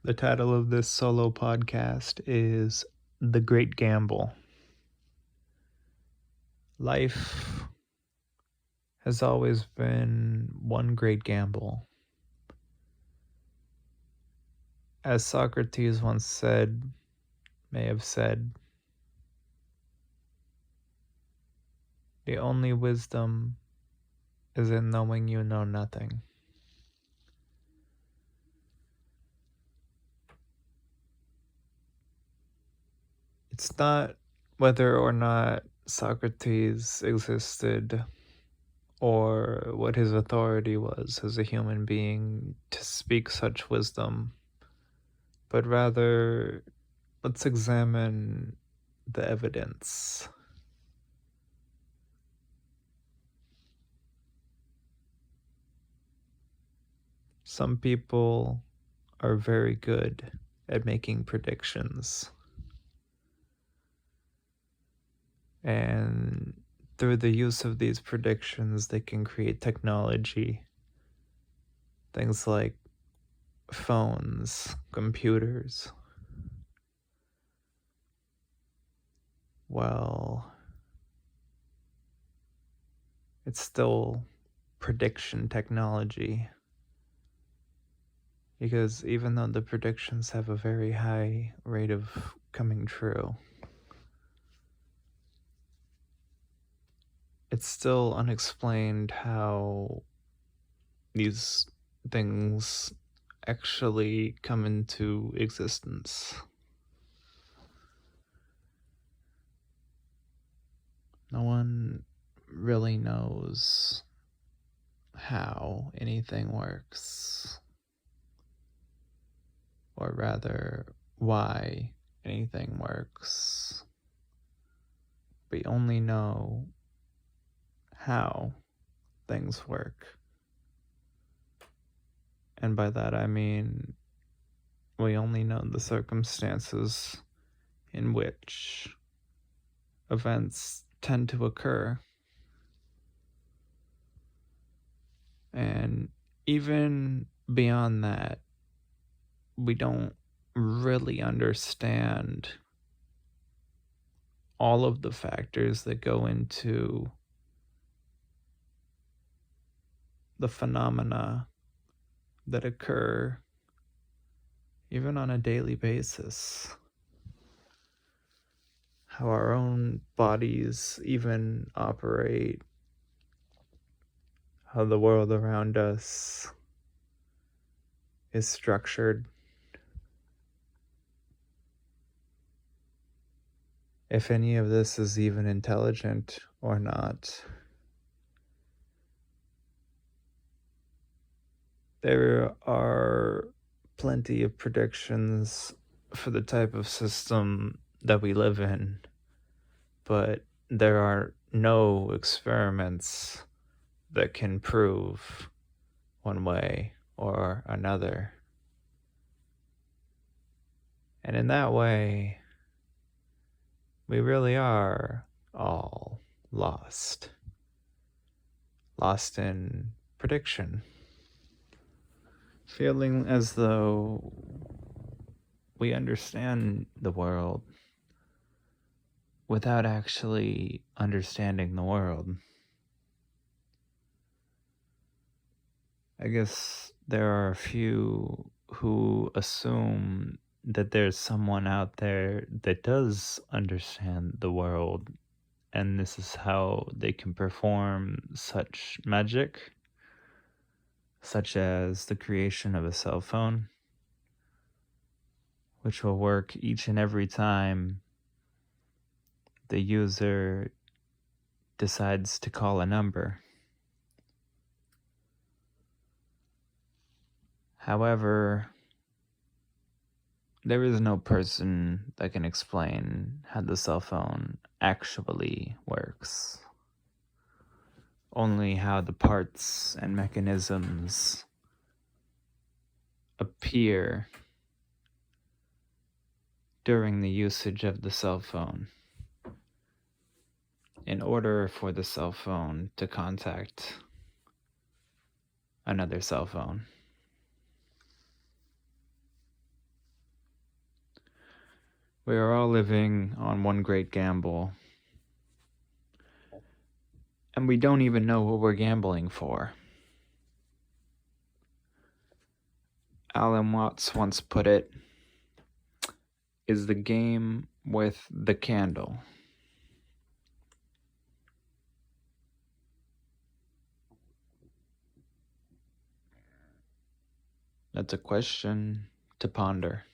The title of this solo podcast is The Great Gamble. Life has always been one great gamble. As Socrates once may have said, the only wisdom is in knowing you know nothing. It's not whether or not Socrates existed or what his authority was as a human being to speak such wisdom, but rather let's examine the evidence. Some people are very good at making predictions. And through the use of these predictions, they can create technology. Things like phones, computers. Well, it's still prediction technology. Because even though the predictions have a very high rate of coming true, it's still unexplained how these things actually come into existence. No one really knows how anything works, or rather, why anything works. We only know how things work. And by that I mean we only know the circumstances in which events tend to occur. And even beyond that, we don't really understand all of the factors that go into the phenomena that occur even on a daily basis. How our own bodies even operate, how the world around us is structured. If any of this is even intelligent or not. There are plenty of predictions for the type of system that we live in, but there are no experiments that can prove one way or another. And in that way, we really are all lost. Lost in prediction. Feeling as though we understand the world without actually understanding the world. I guess there are a few who assume that there's someone out there that does understand the world, and this is how they can perform such magic, such as the creation of a cell phone, which will work each and every time the user decides to call a number. However, there is no person that can explain how the cell phone actually works. Only how the parts and mechanisms appear during the usage of the cell phone in order for the cell phone to contact another cell phone. We are all living on one great gamble, and we don't even know what we're gambling for. Alan Watts once put it, is the game with the candle. That's a question to ponder.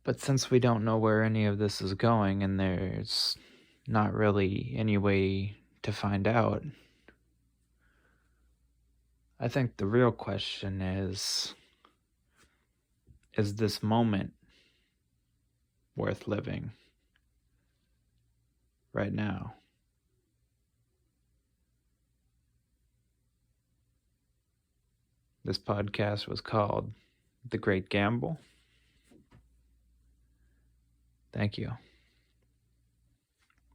But since we don't know where any of this is going and there's not really any way to find out, I think the real question is this moment worth living right now? This podcast was called The Great Gamble. Thank you.